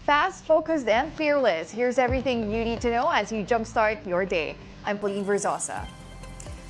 Fast, focused, and fearless. Here's everything you need to know as you jumpstart your day. I'm Pauline Verzosa.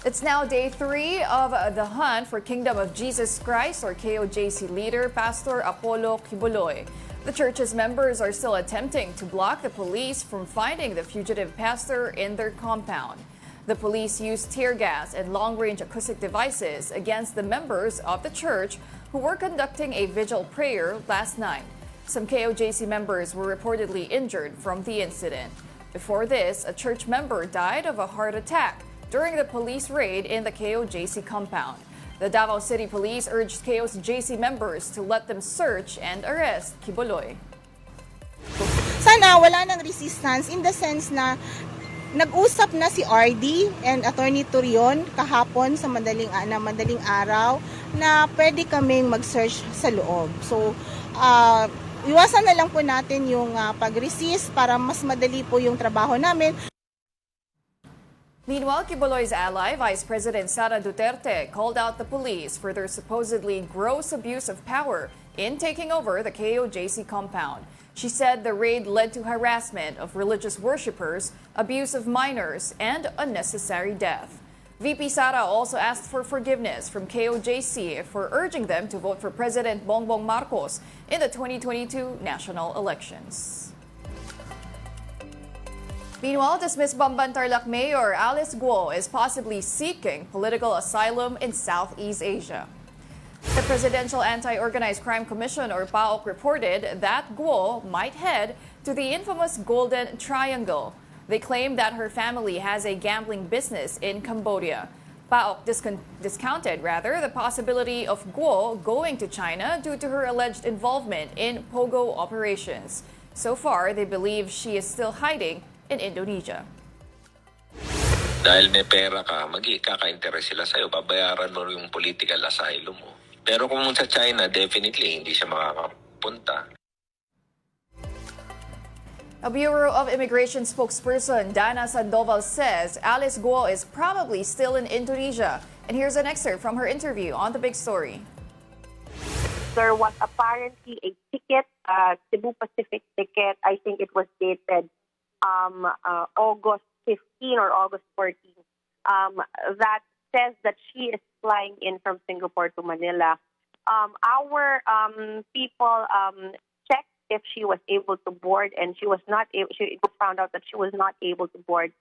It's now day 3 of the hunt for Kingdom of Jesus Christ, or KOJC leader, Pastor Apollo Quiboloy. The church's members are still attempting to block the police from finding the fugitive pastor in their compound. The police used tear gas and long-range acoustic devices against the members of the church who were conducting a vigil prayer last night. Some KOJC members were reportedly injured from the incident. Before this, a church member died of a heart attack during the police raid in the KOJC compound. The Davao City Police urged KOJC members to let them search and arrest Quiboloy. Sana wala nang resistance in the sense na nag-usap na si RD and Attorney Turion kahapon sa madaling araw na pwede kaming mag-search sa loob. So, iwasan na lang po natin yung pag-resist para mas madali po yung trabaho namin. Meanwhile, Quiboloy's ally, Vice President Sara Duterte, called out the police for their supposedly gross abuse of power in taking over the KOJC compound. She said the raid led to harassment of religious worshippers, abuse of minors, and unnecessary death. VP Sara also asked for forgiveness from KOJC for urging them to vote for President Bongbong Marcos in the 2022 national elections. Meanwhile, dismissed Bamban-Tarlac Mayor Alice Guo is possibly seeking political asylum in Southeast Asia. The Presidential Anti-Organized Crime Commission, or PAOCC, reported that Guo might head to the infamous Golden Triangle. They claim that her family has a gambling business in Cambodia. PAOCC discounted the possibility of Guo going to China due to her alleged involvement in pogo operations. So far, they believe she is still hiding in Indonesia. Dahil may pera ka, kaka-interest sila sa'yo, babayaran mo yung political asylum mo. Pero kung sa China, definitely hindi siya makakapunta. A Bureau of Immigration spokesperson, Dana Sandoval, says Alice Guo is probably still in Indonesia. And here's an excerpt from her interview on The Big Story. There was apparently a ticket, Cebu Pacific ticket. I think it was dated August 15 or August 14. That says that she is flying in from Singapore to Manila. Our people checked if she was able to board, and she was not able. She found out that she was not able to board,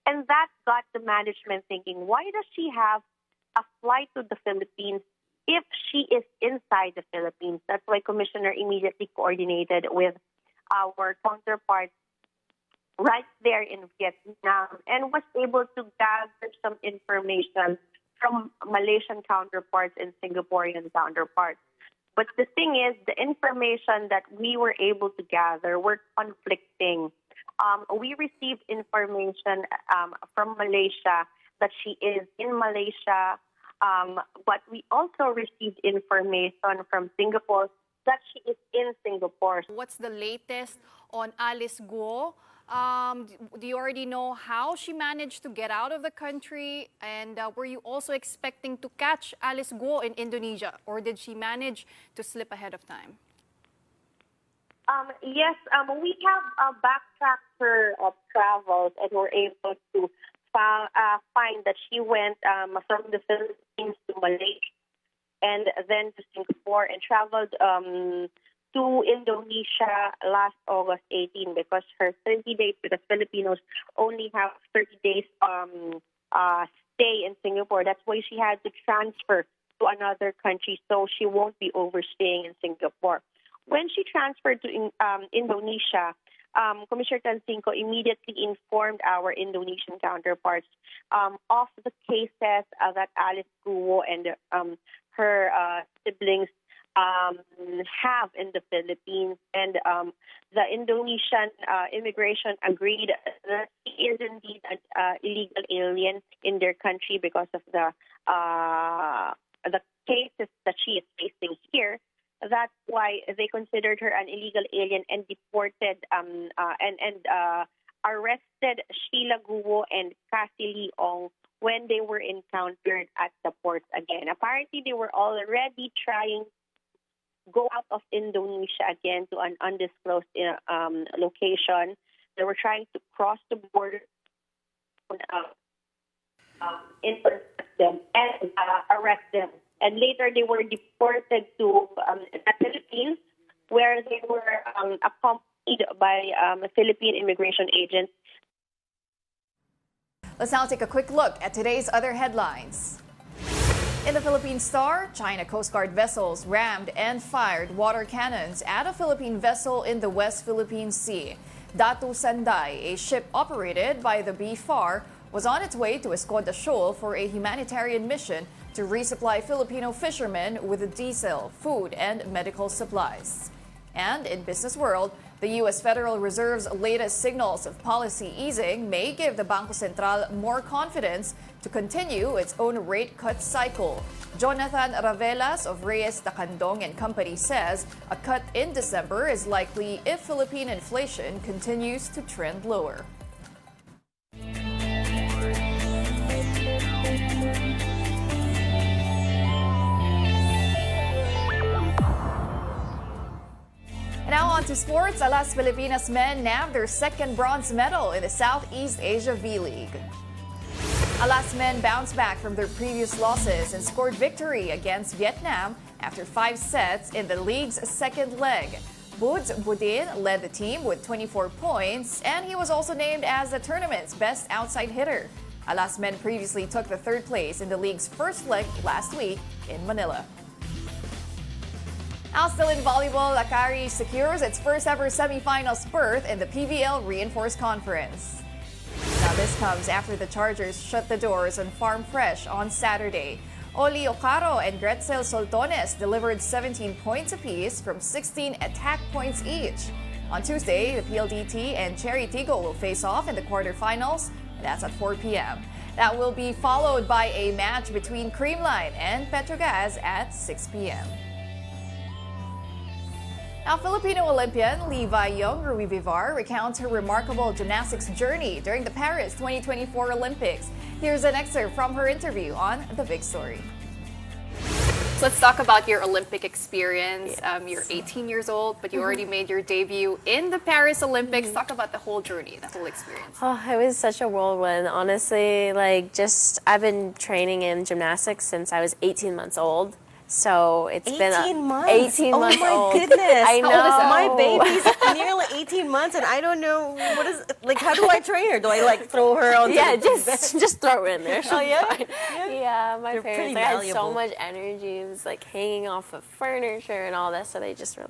and that got the management thinking: why does she have a flight to the Philippines if she is inside the Philippines? That's why Commissioner immediately coordinated with our counterparts right there in Vietnam and was able to gather some information from Malaysian counterparts and Singaporean counterparts. But the thing is, the information that we were able to gather were conflicting. We received information from Malaysia that she is in Malaysia, but we also received information from Singapore that she is in Singapore. What's the latest on Alice Guo? Do you already know how she managed to get out of the country? And were you also expecting to catch Alice Guo in Indonesia? Or did she manage to slip ahead of time? Yes, we have backtracked her travels and were able to find that she went from the Philippines to Malaysia and then to Singapore and traveled to Indonesia last August 18 because her 30 days, because Filipinos only have 30 days stay in Singapore. That's why she had to transfer to another country, so she won't be overstaying in Singapore. When she transferred to Indonesia, Commissioner Tansinko immediately informed our Indonesian counterparts of the cases that Alice Guo and her siblings have in the Philippines, and the Indonesian immigration agreed that she is indeed an illegal alien in their country because of the cases that she is facing here. That's why they considered her an illegal alien and deported and arrested Sheila Guo and Cassie Leong when they were encountered at the ports again. Apparently, they were already trying go out of Indonesia again to an undisclosed location. They were trying to cross the border, intercept them and arrest them. And later they were deported to the Philippines, where they were accompanied by Philippine immigration agents. Let's now take a quick look at today's other headlines. In the Philippine Star, China Coast Guard vessels rammed and fired water cannons at a Philippine vessel in the West Philippine Sea. Datu Sanday, a ship operated by the BFAR, was on its way to Escoda Shoal for a humanitarian mission to resupply Filipino fishermen with diesel, food, and medical supplies. And in business world, the U.S. Federal Reserve's latest signals of policy easing may give the Bangko Sentral more confidence to continue its own rate cut cycle. Jonathan Ravelas of Reyes Tacandong and Company says a cut in December is likely if Philippine inflation continues to trend lower. Now on to sports. Alas Filipinas men nabbed their second bronze medal in the Southeast Asia V-League. Alas men bounced back from their previous losses and scored victory against Vietnam after 5 sets in the league's second leg. Buds Budin led the team with 24 points, and he was also named as the tournament's best outside hitter. Alas men previously took the third place in the league's first leg last week in Manila. Now still in volleyball, Akari secures its first ever semifinals berth in the PVL Reinforced Conference. Now this comes after the Chargers shut the doors on Farm Fresh on Saturday. Oli Ocaro and Gretzel Soltones delivered 17 points apiece from 16 attack points each. On Tuesday, the PLDT and Cherry Tigo will face off in the quarterfinals, and that's at 4 p.m. That will be followed by a match between Creamline and Petrogas at 6 p.m. Now, Filipino Olympian Levi Jung-Ruivivar recounts her remarkable gymnastics journey during the Paris 2024 Olympics. Here's an excerpt from her interview on The Big Story. So let's talk about your Olympic experience. You're 18 years old, but you already made your debut in the Paris Olympics. Talk about the whole journey, the whole experience. Oh, it was such a whirlwind, honestly. I've been training in gymnastics since I was 18 months old. So it's 18 months. 18 months old. Oh my goodness. I know. My baby's nearly 18 months and I don't know how do I train her? Do I throw her on just throw her in there. Oh yeah? Yeah, my They're parents pretty had so valuable. much energy. It was hanging off of furniture and all that, so they just were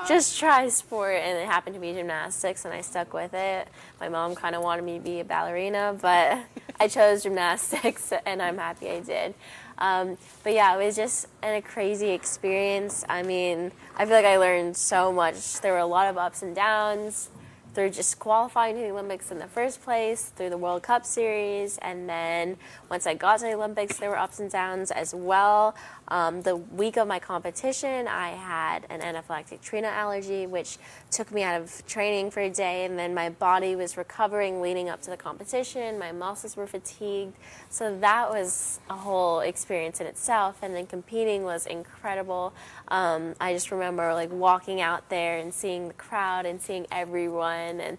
just try sport, and it happened to be gymnastics, and I stuck with it. My mom kind of wanted me to be a ballerina, but I chose gymnastics, and I'm happy I did. But yeah, it was just a crazy experience. I mean, I feel like I learned so much. There were a lot of ups and downs through just qualifying to the Olympics in the first place, through the World Cup series, and then once I got to the Olympics, there were ups and downs as well. The week of my competition, I had an anaphylactic tree nut allergy, which took me out of training for a day, and then my body was recovering leading up to the competition. My muscles were fatigued, so that was a whole experience in itself, and then competing was incredible. I just remember walking out there and seeing the crowd and seeing everyone, and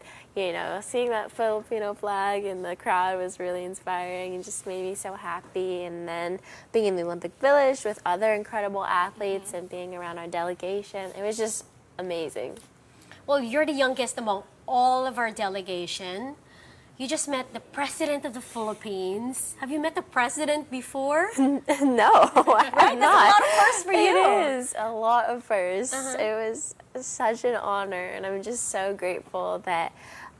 seeing that Filipino flag in the crowd was really inspiring and just made me so happy. And then being in the Olympic Village with other incredible athletes and being around our delegation, it was just amazing. Well, you're the youngest among all of our delegation. You just met the President of the Philippines. Have you met the President before? No, I That's have not. a lot of firsts for you. It is a lot of firsts. It was such an honor, and I'm just so grateful that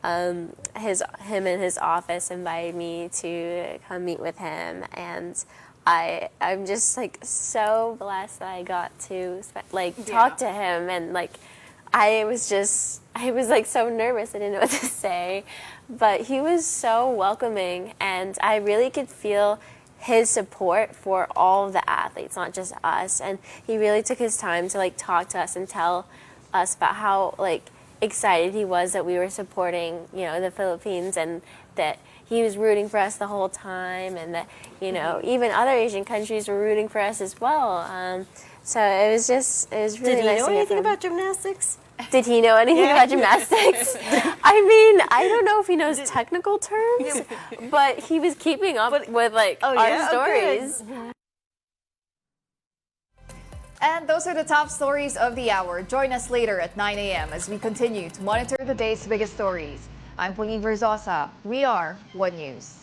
him and his office invited me to come meet with him, and I'm just so blessed that I got to talk to him, and I was so nervous. I didn't know what to say, but he was so welcoming, and I really could feel his support for all of the athletes, not just us. And he really took his time to talk to us and tell us about how excited he was that we were supporting the Philippines, and that he was rooting for us the whole time, and that even other Asian countries were rooting for us as well. So it was really Did he nice know to meet anything him. about gymnastics? Did he know anything about gymnastics? I mean, I don't know if he knows technical terms, but he was keeping up with like Oh, our yeah? Oh, good. stories. And those are the top stories of the hour. Join us later at 9 a.m. as we continue to monitor the day's biggest stories. I'm Pauline Verzosa. We are One News.